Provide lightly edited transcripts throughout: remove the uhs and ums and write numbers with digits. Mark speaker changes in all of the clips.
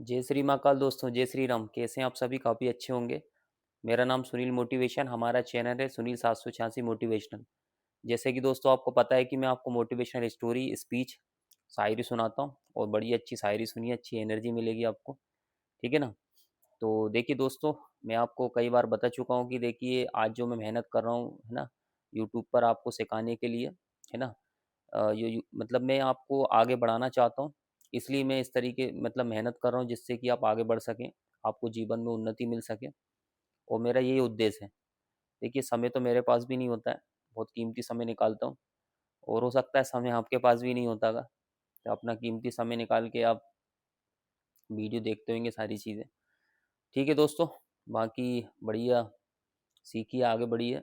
Speaker 1: जय श्री महाकाल दोस्तों, जय श्री राम। कैसे हैं आप सभी? काफ़ी अच्छे होंगे। मेरा नाम सुनील मोटिवेशन, हमारा चैनल है सुनील 786 मोटिवेशनल। जैसे कि दोस्तों आपको पता है कि मैं आपको मोटिवेशनल स्टोरी, स्पीच, शायरी सुनाता हूँ और बड़ी अच्छी शायरी सुनिए, अच्छी एनर्जी मिलेगी आपको। ठीक है ना? तो देखिए दोस्तों, मैं आपको कई बार बता चुका हूँ कि देखिए आज जो मैं मेहनत कर रहा हूँ, है ना, यूट्यूब पर आपको सिखाने के लिए, है ना, मतलब मैं आपको आगे बढ़ाना चाहता हूँ। इसलिए मैं इस तरीके मतलब मेहनत कर रहा हूँ जिससे कि आप आगे बढ़ सकें, आपको जीवन में उन्नति मिल सके, और मेरा यही उद्देश्य है। देखिए समय तो मेरे पास भी नहीं होता है, बहुत कीमती समय निकालता हूँ, और हो सकता है समय आपके पास भी नहीं होता गा। तो अपना कीमती समय निकाल के आप वीडियो देखते होंगे सारी चीज़ें। ठीक है दोस्तों, बाकी बढ़िया सीखिए, आगे बढ़िए,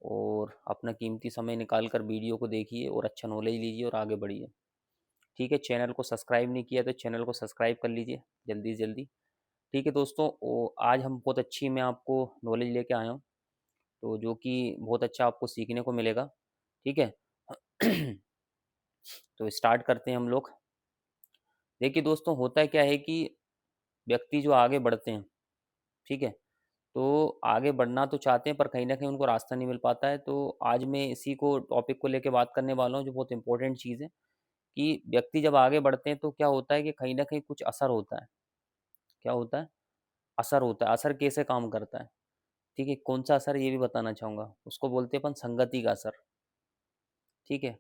Speaker 1: और अपना कीमती समय निकाल कर वीडियो को देखिए और अच्छा नॉलेज लीजिए और आगे बढ़िए। ठीक है, चैनल को सब्सक्राइब नहीं किया तो चैनल को सब्सक्राइब कर लीजिए जल्दी से जल्दी। ठीक है दोस्तों, आज हम बहुत अच्छी मैं आपको नॉलेज लेके आया हूँ, तो जो कि बहुत अच्छा आपको सीखने को मिलेगा। ठीक है। तो स्टार्ट करते हैं हम लोग। देखिए दोस्तों, होता है क्या है कि व्यक्ति जो आगे बढ़ते हैं, ठीक है, तो आगे बढ़ना तो चाहते हैं पर कहीं ना कहीं उनको रास्ता नहीं मिल पाता है। तो आज मैं इसी को टॉपिक को लेके बात करने वाला हूँ, जो बहुत इंपॉर्टेंट चीज़ है कि व्यक्ति जब आगे बढ़ते हैं तो क्या होता है कि कहीं ना कहीं कुछ असर होता है। क्या होता है? असर होता है। असर कैसे काम करता है? ठीक है, कौन सा असर ये भी बताना चाहूँगा। उसको बोलते हैं अपन संगति का असर। ठीक है,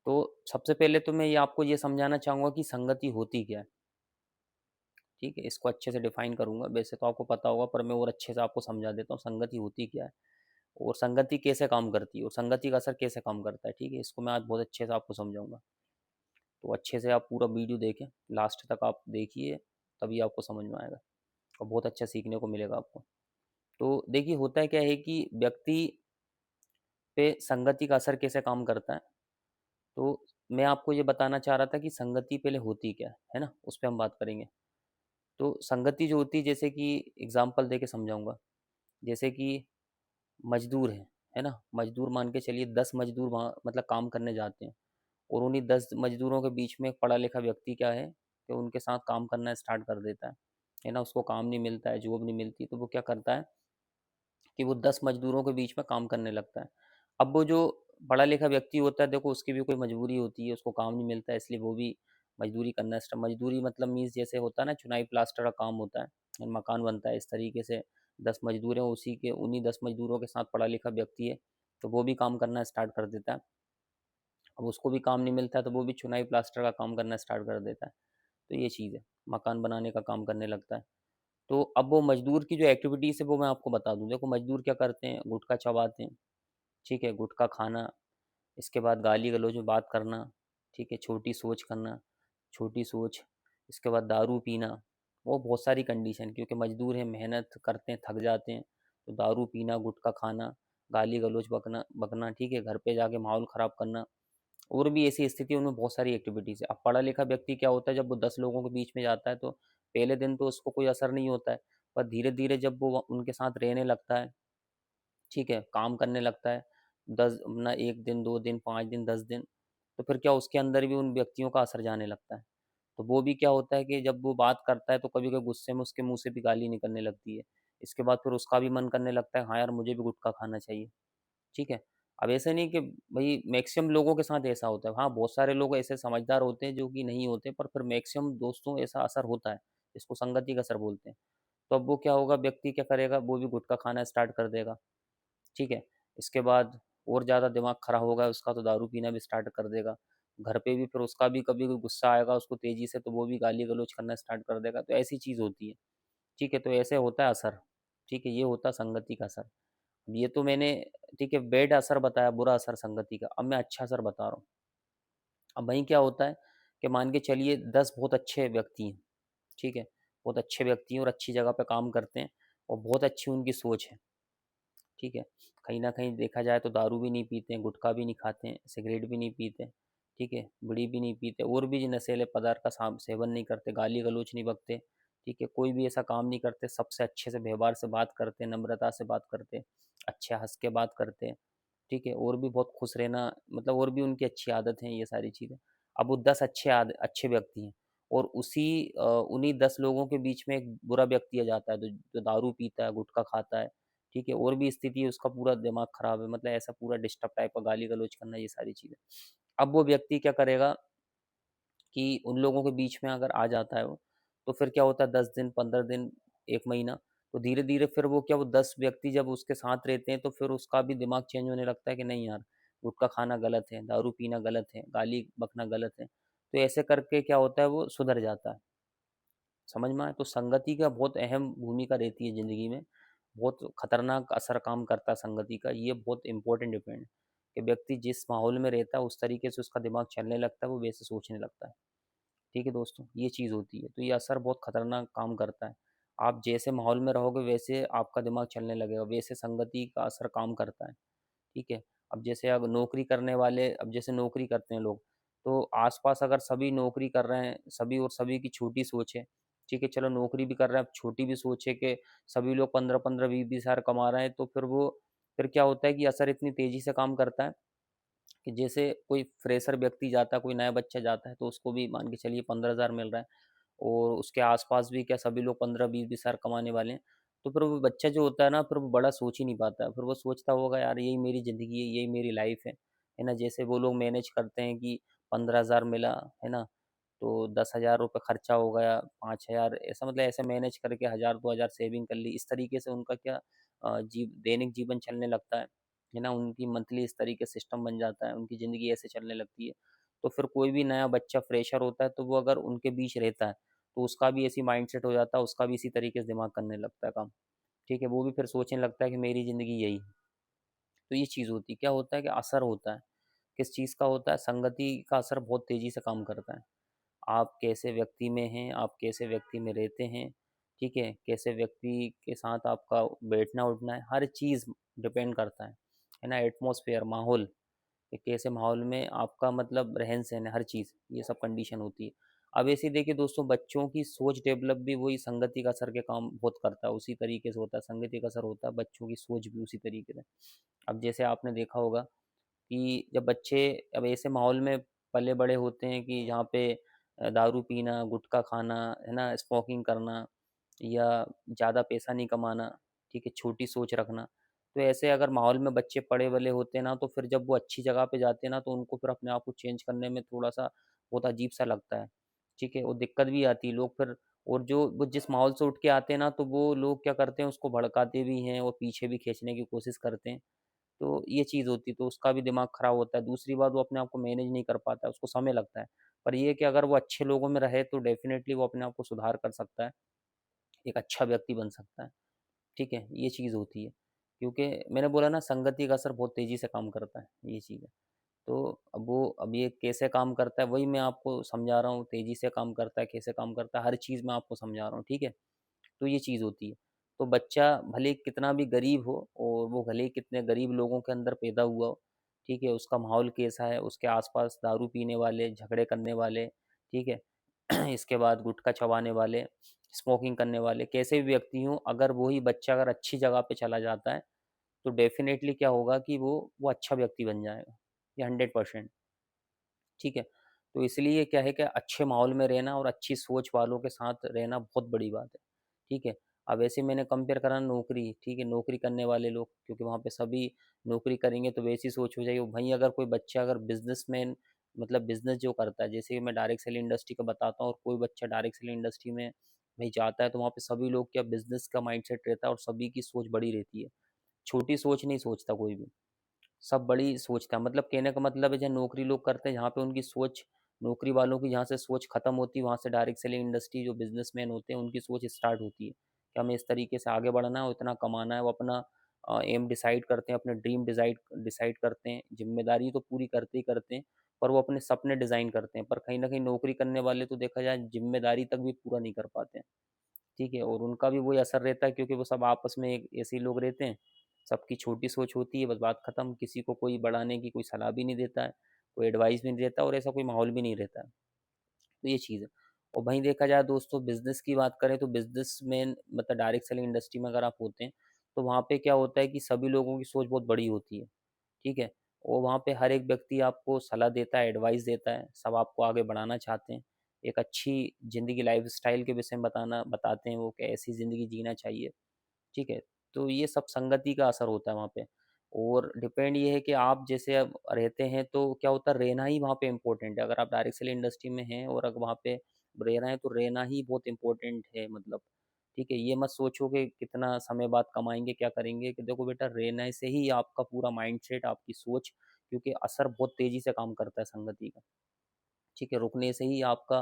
Speaker 1: तो सबसे पहले तो मैं ये आपको ये समझाना चाहूँगा कि संगति होती क्या है। ठीक है, इसको अच्छे से डिफाइन करूँगा, वैसे तो आपको पता होगा पर मैं और अच्छे से आपको समझा देता हूँ संगति होती क्या है, और संगति कैसे काम करती है, और संगति का असर कैसे काम करता है। ठीक है, इसको मैं आज बहुत अच्छे से आपको समझाऊंगा। तो अच्छे से आप पूरा वीडियो देखें, लास्ट तक आप देखिए, तभी आपको समझ में आएगा और बहुत अच्छा सीखने को मिलेगा आपको। तो देखिए होता है क्या है कि व्यक्ति पे संगति का असर कैसे काम करता है। तो मैं आपको ये बताना चाह रहा था कि संगति पहले होती क्या है ना, उस पर हम बात करेंगे। तो संगति जो होती है, जैसे कि एग्जाम्पल दे के समझाऊंगा। जैसे कि मजदूर है ना, मजदूर मान के चलिए 10 मजदूर वहाँ मतलब काम करने जाते हैं, और उन्हीं 10 मजदूरों के बीच में एक पढ़ा लिखा व्यक्ति क्या है कि उनके साथ काम करना स्टार्ट कर देता है ना। उसको काम नहीं मिलता है, जॉब नहीं मिलती, तो वो क्या करता है कि वो 10 मजदूरों के बीच में काम करने लगता है। अब वो जो पढ़ा लिखा व्यक्ति होता है, देखो उसकी भी कोई मजबूरी होती है, उसको काम नहीं मिलता है, इसलिए वो भी मजदूरी करना मजदूरी मतलब मीन्स जैसे होता है ना, चुनाई प्लास्टर का काम होता है और मकान बनता है, इस तरीके से 10 मजदूर हैं, उसी के उन्हीं 10 मजदूरों के साथ पढ़ा लिखा व्यक्ति है, तो वो भी काम करना स्टार्ट कर देता है। अब उसको भी काम नहीं मिलता है, तो वो भी चुनाई प्लास्टर का काम करना स्टार्ट कर देता है। तो ये चीज़ है, मकान बनाने का काम करने लगता है। तो अब वो मजदूर की जो एक्टिविटीज़ है वो मैं आपको बता दूं। देखो मजदूर क्या करते हैं, गुटखा चबाते हैं, ठीक है, गुटखा खाना, इसके बाद गाली गलौज में बात करना, ठीक है, छोटी सोच करना, छोटी सोच, इसके बाद दारू पीना, वो बहुत सारी कंडीशन, क्योंकि मजदूर हैं, मेहनत करते हैं, थक जाते हैं, तो दारू पीना, गुटखा खाना, गाली गलौज बकना बकना, ठीक है, घर पे जाके माहौल ख़राब करना, और भी ऐसी स्थिति उनमें बहुत सारी एक्टिविटीज़ है। अब पढ़ा लिखा व्यक्ति क्या होता है, जब वो 10 लोगों के बीच में जाता है तो पहले दिन तो उसको कोई असर नहीं होता है, पर धीरे धीरे जब वो उनके साथ रहने लगता है, ठीक है, काम करने लगता है, 1 दिन 2 दिन 5 दिन 10 दिन, तो फिर क्या उसके अंदर भी उन व्यक्तियों का असर जाने लगता है। तो वो भी क्या होता है कि जब वो बात करता है तो कभी कभी गुस्से में उसके मुंह से भी गाली निकलने लगती है। इसके बाद फिर उसका भी मन करने लगता है, हाँ यार मुझे भी गुटखा खाना चाहिए। ठीक है, अब ऐसा नहीं कि भाई मैक्सिमम लोगों के साथ ऐसा होता है, हाँ बहुत सारे लोग ऐसे समझदार होते हैं जो कि नहीं होते, पर फिर मैक्सिमम दोस्तों ऐसा असर होता है, इसको संगति का असर बोलते हैं। तो अब वो क्या होगा, व्यक्ति क्या करेगा, वो भी गुटखा खाना स्टार्ट कर देगा। ठीक है, इसके बाद और ज़्यादा दिमाग खराब होगा उसका, तो दारू पीना भी स्टार्ट कर देगा। घर पे भी फिर उसका भी कभी कोई गुस्सा आएगा उसको तेज़ी से, तो वो भी गाली गलौज करना स्टार्ट कर देगा। तो ऐसी चीज़ होती है। ठीक है, तो ऐसे होता है असर। ठीक है, ये होता है संगति का असर। अब ये तो मैंने, ठीक है, बैड असर बताया, बुरा असर संगति का। अब मैं अच्छा असर बता रहा हूँ। अब वहीं क्या होता है कि मान के चलिए 10 बहुत अच्छे व्यक्ति हैं, ठीक है, बहुत अच्छे व्यक्ति हैं और अच्छी जगह पे काम करते हैं, और बहुत अच्छी उनकी सोच है। ठीक है, कहीं न कहीं देखा जाए तो दारू भी नहीं पीते हैं, गुटखा भी नहीं खाते हैं, सिगरेट भी नहीं पीते हैं, ठीक है, बीड़ी भी नहीं पीते, और भी नशीले पदार्थ का सेवन नहीं करते, गाली-गलौच नहीं बकते, ठीक है, कोई भी ऐसा काम नहीं करते, सबसे अच्छे से व्यवहार से बात करते हैं, नम्रता से बात करते हैं, अच्छे हँस के बात करते हैं, ठीक है, और भी बहुत खुश रहना, मतलब और भी उनकी अच्छी आदत है ये सारी चीज़ें। अब वो 10 अच्छे व्यक्ति हैं, और उन्हीं 10 लोगों के बीच में एक बुरा व्यक्ति आ जाता है, जो दारू पीता है, गुटखा खाता है, ठीक है, और भी स्थिति है, उसका पूरा दिमाग खराब है, मतलब ऐसा पूरा डिस्टर्ब टाइप का, गाली गलौज करना, ये सारी चीज़ें। अब वो व्यक्ति क्या करेगा कि उन लोगों के बीच में अगर आ जाता है वो, तो फिर क्या होता है, 10 दिन, 15 दिन, 1 महीना, तो धीरे धीरे फिर वो क्या, वो 10 व्यक्ति जब उसके साथ रहते हैं तो फिर उसका भी दिमाग चेंज होने लगता है कि नहीं यार, गुटखा खाना गलत है, दारू पीना गलत है, गाली बकना गलत है। तो ऐसे करके क्या होता है, वो सुधर जाता है। समझ में आए? तो संगति का बहुत अहम भूमिका रहती है ज़िंदगी में। बहुत खतरनाक असर काम करता है संगति का, ये बहुत इंपॉर्टेंट डिपेंड है कि व्यक्ति जिस माहौल में रहता है उस तरीके से उसका दिमाग चलने लगता है, वो वैसे सोचने लगता है। ठीक है दोस्तों, ये चीज़ होती है। तो ये असर बहुत खतरनाक काम करता है। आप जैसे माहौल में रहोगे वैसे आपका दिमाग चलने लगेगा, वैसे संगति का असर काम करता है। ठीक है। अब जैसे अब नौकरी करने वाले, अब जैसे नौकरी करते हैं लोग, तो आसपास अगर सभी नौकरी कर रहे हैं, सभी और सभी की छोटी सोच है, ठीक है, चलो नौकरी भी कर रहे हैं, अब छोटी भी सोच है कि सभी लोग 15-15, 20-20 हज़ार कमा रहे हैं, तो फिर क्या होता है कि असर इतनी तेजी से काम करता है कि जैसे कोई फ्रेशर व्यक्ति जाता है, कोई नया बच्चा जाता है, तो उसको भी मान के चलिए 15,000 मिल रहा है, और उसके आसपास भी क्या सभी लोग 15-20 हज़ार कमाने वाले हैं। तो फिर वो बच्चा जो होता है ना, फिर वो बड़ा सोच ही नहीं पाता है, फिर वो सोचता होगा यार यही मेरी ज़िंदगी है, यही मेरी लाइफ है ना। जैसे वो लोग मैनेज करते हैं कि 15,000 मिला, है ना, तो 10,000 रुपये खर्चा हो गया, 5,000, ऐसा मतलब ऐसे मैनेज करके 1,000-2,000 सेविंग कर ली, इस तरीके से उनका क्या दैनिक जीवन चलने लगता है ना। उनकी मंथली इस तरीके सिस्टम बन जाता है, उनकी ज़िंदगी ऐसे चलने लगती है। तो फिर कोई भी नया बच्चा फ्रेशर होता है, तो वो अगर उनके बीच रहता है, तो उसका भी ऐसी माइंडसेट हो जाता है, उसका भी इसी तरीके से दिमाग करने लगता है काम। ठीक है, वो भी फिर सोचने लगता है कि मेरी ज़िंदगी यही है। तो ये चीज़ होती है, क्या होता है कि असर होता है, किस चीज़ का होता है, संगति का असर बहुत तेज़ी से काम करता है। आप कैसे व्यक्ति में हैं, आप कैसे व्यक्ति में रहते हैं, ठीक है, कैसे व्यक्ति के साथ आपका बैठना उठना है, हर चीज़ डिपेंड करता है ना। एटमॉस्फेयर, माहौल, कि कैसे माहौल में आपका मतलब रहन सहन है, हर चीज़, ये सब कंडीशन होती है। अब ऐसे ही देखिए दोस्तों, बच्चों की सोच डेवलप भी वही संगति का असर के काम बहुत करता है, उसी तरीके से होता है, संगति का असर होता है, बच्चों की सोच भी उसी तरीके से। अब जैसे आपने देखा होगा कि जब बच्चे अब ऐसे माहौल में पले बड़े होते हैं कि जहाँ पे दारू पीना, गुटखा खाना, है ना, स्मोकिंग करना, या ज़्यादा पैसा नहीं कमाना, ठीक है, छोटी सोच रखना, तो ऐसे अगर माहौल में बच्चे पड़े बले होते हैं ना, तो फिर जब वो अच्छी जगह पे जाते हैं ना, तो उनको फिर अपने आप को चेंज करने में थोड़ा सा बहुत अजीब सा लगता है। ठीक है, और दिक्कत भी आती है, लोग फिर, और जो वो जिस माहौल से उठ के आते हैं ना, तो वो लोग क्या करते हैं, उसको भड़काते भी हैं और पीछे भी खींचने की कोशिश करते हैं। तो ये चीज़ होती है, तो उसका भी दिमाग खराब होता है। दूसरी बात, वो अपने आप को मैनेज नहीं कर पाता है, उसको समय लगता है। पर ये है कि अगर वो अच्छे लोगों में रहे तो डेफ़िनेटली वो अपने आप को सुधार कर सकता है, एक अच्छा व्यक्ति बन सकता है। ठीक है? ये चीज़ होती है। क्योंकि मैंने बोला ना, संगति का असर बहुत तेज़ी से काम करता है, ये चीज़ है। तो अब ये कैसे काम करता है, वही मैं आपको समझा रहा हूँ, तेज़ी से काम करता है, कैसे काम करता है, हर चीज़ मैं आपको समझा रहा हूँ, ठीक है? तो ये चीज़ होती है। तो बच्चा भले कितना भी गरीब हो, और वो भले ही कितने गरीब लोगों के अंदर पैदा हुआ हो, ठीक है, उसका माहौल कैसा है, उसके आसपास दारू पीने वाले, झगड़े करने वाले, ठीक है, इसके बाद गुटखा चबाने वाले, स्मोकिंग करने वाले, कैसे भी व्यक्ति हों, अगर वही बच्चा अगर अच्छी जगह पे चला जाता है, तो डेफ़िनेटली क्या होगा कि वो अच्छा व्यक्ति बन जाएगा, ये 100%। ठीक है? तो इसलिए क्या है कि अच्छे माहौल में रहना और अच्छी सोच वालों के साथ रहना बहुत बड़ी बात है। ठीक है? अब ऐसे मैंने कंपेयर करा नौकरी, ठीक है? नौकरी करने वाले लोग, क्योंकि वहाँ पे सभी नौकरी करेंगे तो वैसी सोच हो जाएगी। वहीं अगर कोई बच्चा अगर बिज़नेसमैन, मतलब बिज़नेस जो करता है, जैसे कि मैं डायरेक्ट सेलिंग इंडस्ट्री का बताता हूँ, और कोई बच्चा डायरेक्ट सेलिंग इंडस्ट्री में भाई जाता है, तो वहाँ पे सभी लोग क्या बिज़नेस का माइंडसेट रहता है, और सभी की सोच बड़ी रहती है। छोटी सोच नहीं सोचता कोई भी। सब बड़ी सोचता है, मतलब कहने का मतलब है, जहाँ नौकरी लोग करते हैं, जहाँ पे उनकी सोच, नौकरी वालों की जहाँ से सोच खत्म होती है, वहाँ से डायरेक्ट सेलिंग इंडस्ट्री जो बिजनेसमैन होते हैं उनकी सोच स्टार्ट होती है कि हमें इस तरीके से आगे बढ़ना है और इतना कमाना है। वो अपना एम डिसाइड करते हैं, अपने ड्रीम डिसाइड डिसाइड करते हैं, जिम्मेदारी तो पूरी करते ही करते हैं, पर वो अपने सपने डिज़ाइन करते हैं। पर कहीं ना कहीं नौकरी करने वाले तो देखा जाए जिम्मेदारी तक भी पूरा नहीं कर पाते हैं। ठीक है, और उनका भी वही असर रहता है, क्योंकि वो सब आपस में एक ऐसे ही लोग रहते हैं, सबकी छोटी सोच होती है, बस बात खत्म, किसी को कोई बढ़ाने की कोई सलाह भी नहीं देता है, कोई एडवाइस भी नहीं देता, और ऐसा कोई माहौल भी नहीं रहता है। तो ये चीज़ है। और वहीं देखा जाए दोस्तों, बिजनेस की बात करें, तो बिजनेस में मतलब डायरेक्ट सेलिंग इंडस्ट्री में अगर आप होते हैं, तो वहाँ पे क्या होता है कि सभी लोगों की सोच बहुत बड़ी होती है। ठीक है, और वहाँ पे हर एक व्यक्ति आपको सलाह देता है, एडवाइस देता है, सब आपको आगे बढ़ाना चाहते हैं, एक अच्छी ज़िंदगी लाइफ़स्टाइल के विषय में बताते हैं वो कि ऐसी ज़िंदगी जीना चाहिए, ठीक है? तो ये सब संगति का असर होता है वहाँ पे। और डिपेंड ये है कि आप जैसे अब रहते हैं तो क्या होता है, रहना ही वहाँ पे इम्पोर्टेंट है। अगर आप डायरेक्ट सेलिंग इंडस्ट्री में हैं और अगर वहाँ पे रह रहे हैं तो रहना ही बहुत इम्पोर्टेंट है मतलब, ठीक है? ये मत सोचो कि कितना समय बाद कमाएँगे, क्या करेंगे, कि देखो बेटा रहने से ही आपका पूरा माइंडसेट, आपकी सोच, क्योंकि असर बहुत तेज़ी से काम करता है संगति का। ठीक है, रुकने से ही आपका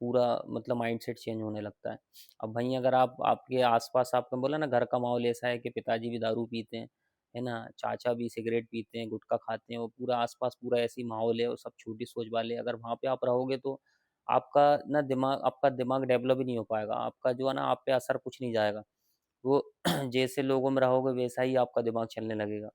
Speaker 1: पूरा मतलब माइंडसेट चेंज होने लगता है। अब वहीं अगर आप आपके आस-पास, आपने बोला ना घर का माहौल ऐसा है कि पिताजी भी दारू पीते हैं, है ना? चाचा भी सिगरेट पीते हैं, गुटखा खाते हैं, वो पूरा आस-पास पूरा ऐसी माहौल है और सब छोटी सोच वाले, अगर वहाँ पे आप रहोगे तो आपका दिमाग डेवलप ही नहीं हो पाएगा। आपका जो है ना, आप पे असर कुछ नहीं जाएगा। वो जैसे लोगों में रहोगे वैसा ही आपका दिमाग चलने लगेगा,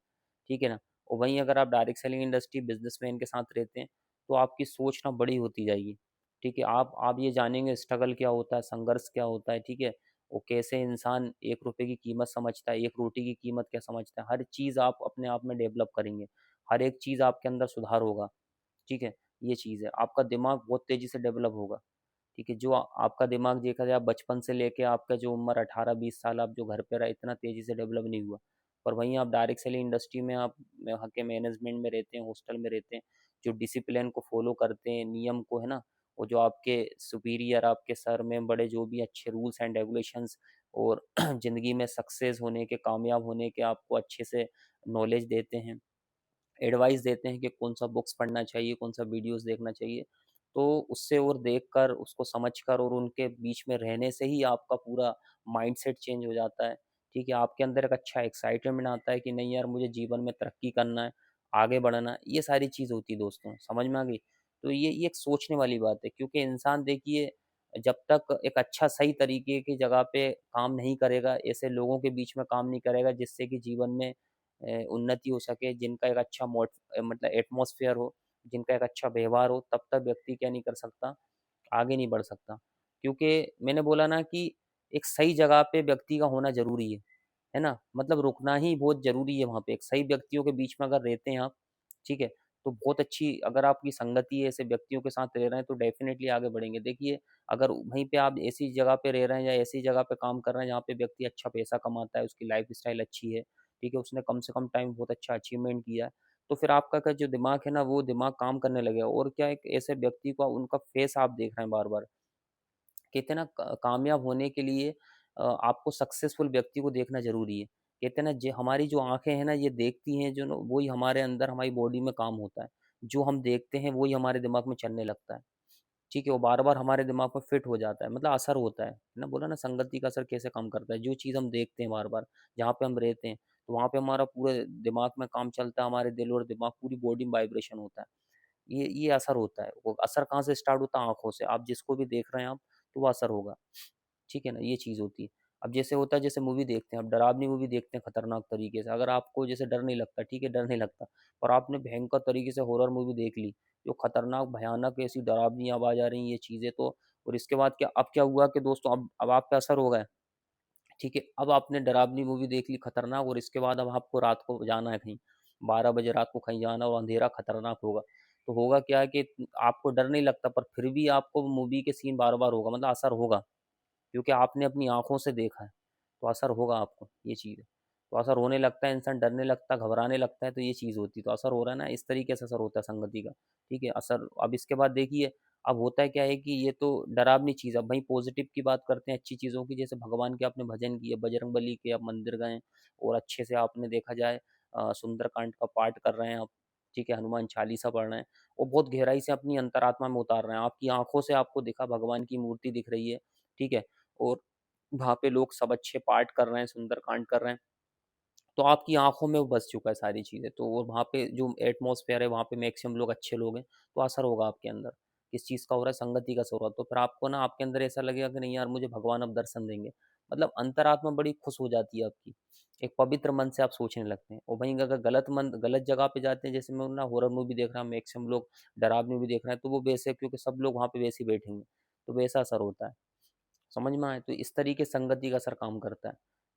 Speaker 1: ठीक है ना? और वहीं अगर आप डायरेक्ट सेलिंग इंडस्ट्री बिजनेसमैन के साथ रहते हैं तो आपकी सोच ना बड़ी होती जाएगी, ठीक है? आप ये जानेंगे स्ट्रगल क्या होता है, संघर्ष क्या होता है, ठीक है? वो कैसे इंसान 1 रुपए की कीमत समझता है, 1 रोटी की कीमत क्या समझता है, हर चीज़ आप अपने आप में डेवलप करेंगे, हर एक चीज़ आपके अंदर सुधार होगा, ठीक है? ये चीज़ है, आपका दिमाग बहुत तेज़ी से डेवलप होगा। ठीक है, जो आपका दिमाग देखा जाए बचपन से लेके आपका जो उम्र 18-20 साल आप जो घर पे रहे, इतना तेज़ी से डेवलप नहीं हुआ। पर वहीं आप डायरेक्ट सेलिंग इंडस्ट्री में आप वहाँ के मैनेजमेंट में रहते हैं, हॉस्टल में रहते हैं, जो डिसिप्लिन को फॉलो करते हैं, नियम को, है ना? और जो आपके सुपीरियर, आपके सर में बड़े जो भी अच्छे रूल्स एंड रेगुलेशंस और ज़िंदगी में सक्सेस होने के, कामयाब होने के आपको अच्छे से नॉलेज देते हैं। एडवाइस देते हैं कि कौन-सा बुक्स पढ़ना चाहिए, कौन-सा वीडियोज़ देखना चाहिए। तो उससे और देखकर, उसको समझकर और उनके बीच में रहने से ही आपका पूरा माइंडसेट चेंज हो जाता है, ठीक है? आपके अंदर एक अच्छा एक्साइटमेंट आता है कि नहीं यार मुझे जीवन में तरक्की करना है, आगे बढ़ना है, ये सारी चीज़ होती है दोस्तों, समझ में आ गई? तो ये एक सोचने वाली बात है, क्योंकि इंसान देखिए जब तक एक अच्छा सही तरीके की जगह पे काम नहीं करेगा, ऐसे लोगों के बीच में काम नहीं करेगा जिससे कि जीवन में उन्नति हो सके, जिनका एक अच्छा मतलब एटमॉस्फेयर हो, जिनका एक अच्छा व्यवहार हो, तब तक व्यक्ति क्या नहीं कर सकता, आगे नहीं बढ़ सकता। क्योंकि मैंने बोला ना कि एक सही जगह पे व्यक्ति का होना ज़रूरी है ना? मतलब रुकना ही बहुत ज़रूरी है वहाँ पे, एक सही व्यक्तियों के बीच में अगर रहते हैं आप, ठीक है? तो बहुत अच्छी अगर आपकी संगति है, ऐसे व्यक्तियों के साथ रह रहे हैं तो डेफ़िनेटली आगे बढ़ेंगे। देखिए, अगर वहीं पे आप ऐसी जगह पे रह रहे हैं या ऐसी जगह पे काम कर रहे हैं जहाँ पे व्यक्ति अच्छा पैसा कमाता है, उसकी लाइफ़स्टाइल अच्छी है, ठीक है? उसने कम से कम टाइम बहुत अच्छा अचीवमेंट किया है, तो फिर आपका का जो दिमाग है ना, वो दिमाग काम करने लगेगा और क्या एक ऐसे व्यक्ति को उनका फेस आप देख रहे हैं बार-बार। कहते हैं ना कामयाब होने के लिए आपको सक्सेसफुल व्यक्ति को देखना ज़रूरी है। कहते हैं ना हमारी जो आँखें हैं ना ये देखती हैं जो ना वही हमारे अंदर हमारी बॉडी में काम होता है। जो हम देखते हैं वही हमारे दिमाग में चलने लगता है। ठीक है? वो बार-बार हमारे दिमाग में फिट हो जाता है मतलब असर होता है। ना बोला ना संगति का असर कैसे काम करता है। जो चीज़ हम देखते हैं बार-बार, जहाँ पे हम रहते हैं, तो वहाँ पे हमारा पूरे दिमाग में काम चलता है, हमारे दिल और दिमाग पूरी बॉडी में वाइब्रेशन होता है। ये असर होता है। वो असर कहाँ से स्टार्ट होता है? आँखों से। आप जिसको भी देख रहे हैं आप, तो वो असर होगा। ठीक है ना? ये चीज़ होती है। अब जैसे होता है जैसे मूवी देखते हैं, अब डरावनी मूवी देखते हैं खतरनाक तरीके से, अगर आपको जैसे डर नहीं लगता, ठीक है, डर नहीं लगता, और आपने भयंकर तरीके से हॉरर मूवी देख ली, जो खतरनाक, भयानक ऐसी डरावनी आवाज़ आ रही है, ये चीज़ें तो और इसके बाद क्या अब क्या हुआ कि दोस्तों अब आप पे असर हो गया, ठीक है? अब आपने डरावनी मूवी देख ली खतरनाक और इसके बाद अब आपको रात को जाना है कहीं, 12 बजे रात को कहीं जाना और अंधेरा खतरनाक होगा। तो होगा क्या है कि आपको डर नहीं लगता पर फिर भी आपको मूवी के सीन बार-बार होगा मतलब असर होगा। क्योंकि आपने अपनी आँखों से देखा है, तो असर होगा आपको, ये चीज़ है। तो असर होने लगता है, इंसान डरने लगता है, घबराने लगता है, तो ये चीज़ होती है। तो असर हो रहा है ना, इस तरीके से असर होता है संगति का, ठीक है? असर अब इसके बाद देखिए, अब होता है क्या है कि ये तो डरावनी चीज़ है, अब वहीं पॉज़िटिव की बात करते हैं, अच्छी चीज़ों की, जैसे भगवान के आपने भजन किए, बजरंगबली के आप मंदिर गए और अच्छे से आपने देखा जाए सुंदरकांड का पाठ कर रहे हैं आप, ठीक है? हनुमान चालीसा पढ़ रहे हैं और बहुत गहराई से अपनी अंतरात्मा में उतार रहे हैं। आपकी आँखों से आपको दिखा, भगवान की मूर्ति दिख रही है, ठीक है? और वहाँ पे लोग सब अच्छे पाठ कर रहे हैं, सुंदरकांड कर रहे हैं, तो आपकी आँखों में वो बस चुका है सारी चीज़ें। तो और वहाँ पे जो एटमॉस्फेयर है, वहाँ पे मैक्सिमम लोग अच्छे लोग हैं, तो असर होगा आपके अंदर। किस चीज़ का हो रहा है? संगति का असर हो रहा है। तो फिर आपको ना आपके अंदर ऐसा लगेगा कि नहीं यार मुझे भगवान अब दर्शन देंगे। मतलब अंतरात्मा बड़ी खुश हो जाती है आपकी। एक पवित्र मन से आप सोचने लगते हैं और वहीं अगर गलत जगह पे जाते हैं, जैसे मैं ना हॉरर मूवी देख रहा हूँ, मैक्सिमम लोग डरावनी मूवी देख रहे हैं, तो वो वैसे क्योंकि सब लोग वहाँ पे वैसे ही बैठेंगे, तो वैसा असर होता है। समझ में आए? तो इस तरीके संगति का असर काम करता है।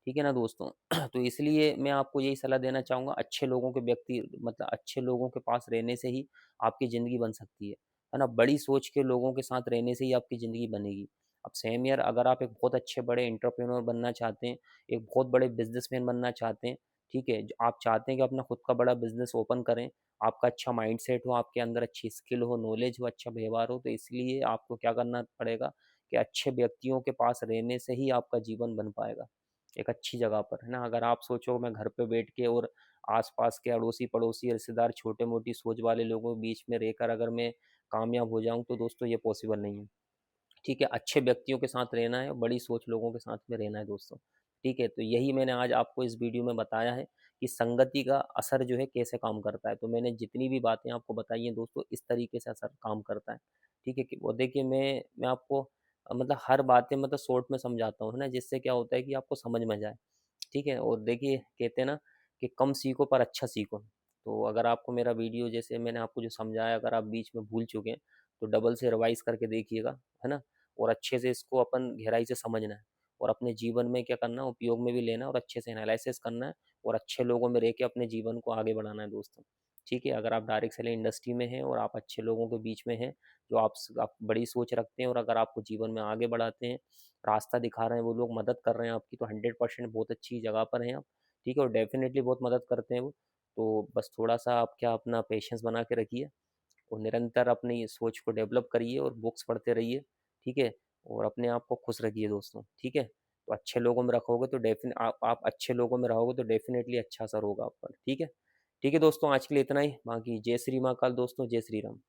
Speaker 1: ठीक है ना दोस्तों? तो इसलिए मैं आपको यही सलाह देना चाहूँगा अच्छे लोगों के व्यक्ति मतलब अच्छे लोगों के पास रहने से ही आपकी ज़िंदगी बन सकती है। है ना? बड़ी सोच के लोगों के साथ रहने से ही आपकी ज़िंदगी बनेगी। अब सेम ईयर अगर आप एक बहुत अच्छे बड़े एंटरप्रेन्योर बनना चाहते हैं, एक बहुत बड़े बिज़नेसमैन बनना चाहते हैं, ठीक है? आप चाहते हैं कि अपना खुद का बड़ा बिज़नेस ओपन करें, आपका अच्छा माइंडसेट हो, आपके अंदर अच्छी स्किल हो, नॉलेज हो, अच्छा व्यवहार हो, तो इसलिए आपको क्या करना पड़ेगा कि अच्छे व्यक्तियों के पास रहने से ही आपका जीवन बन पाएगा, एक अच्छी जगह पर, है ना? अगर आप सोचो मैं घर पे बैठ के और आस-पास के अड़ोसी-पड़ोसी, रिश्तेदार, छोटे-मोटी सोच वाले लोगों के बीच में रहकर अगर मैं कामयाब हो जाऊँ, तो दोस्तों ये पॉसिबल नहीं है। ठीक है, अच्छे व्यक्तियों के साथ रहना है, बड़ी सोच लोगों के साथ में रहना है दोस्तों। ठीक है, तो यही मैंने आज आपको इस वीडियो में बताया है कि संगति का असर जो है कैसे काम करता है। तो मैंने जितनी भी बातें आपको बताई हैं दोस्तों, इस तरीके से असर काम करता है। ठीक है, कि वो देखिए मैं आपको मतलब हर बातें मतलब शॉर्ट में समझाता हूँ, है ना? जिससे क्या होता है कि आपको समझ में जाए। ठीक है? और देखिए कहते हैं ना कि कम सीखो पर अच्छा सीखो। तो अगर आपको मेरा वीडियो जैसे मैंने आपको जो समझाया अगर आप बीच में भूल चुके हैं, तो डबल से रिवाइज़ करके देखिएगा, है ना? और अच्छे से इसको अपन गहराई से समझना है और अपने जीवन में क्या करना है, उपयोग में भी लेना है और अच्छे से एनालिसिस करना है और अच्छे लोगों में रह के अपने जीवन को आगे बढ़ाना है दोस्तों। ठीक है? अगर आप डायरेक्ट सेलिंग इंडस्ट्री में हैं और आप अच्छे लोगों के बीच में हैं, जो आप बड़ी सोच रखते हैं और अगर आपको जीवन में आगे बढ़ाते हैं, रास्ता दिखा रहे हैं, वो लोग मदद कर रहे हैं आपकी, तो 100% बहुत अच्छी जगह पर हैं आप। ठीक है? और डेफ़िनिटली बहुत मदद करते हैं वो। तो बस थोड़ा-सा आप क्या अपना पेशेंस बना के रखिए और निरंतर अपनी सोच को डेवलप करिए और बुक्स पढ़ते रहिए, ठीक है? और अपने आप को खुश रखिए दोस्तों, ठीक है? तो अच्छे लोगों में रखोगे तो आप अच्छे लोगों में रहोगे तो डेफ़िनेटली अच्छा असर होगा आप पर, ठीक है? ठीक है दोस्तों, आज के लिए इतना ही, बाकी जय श्री महाकाल दोस्तों, जय श्री राम।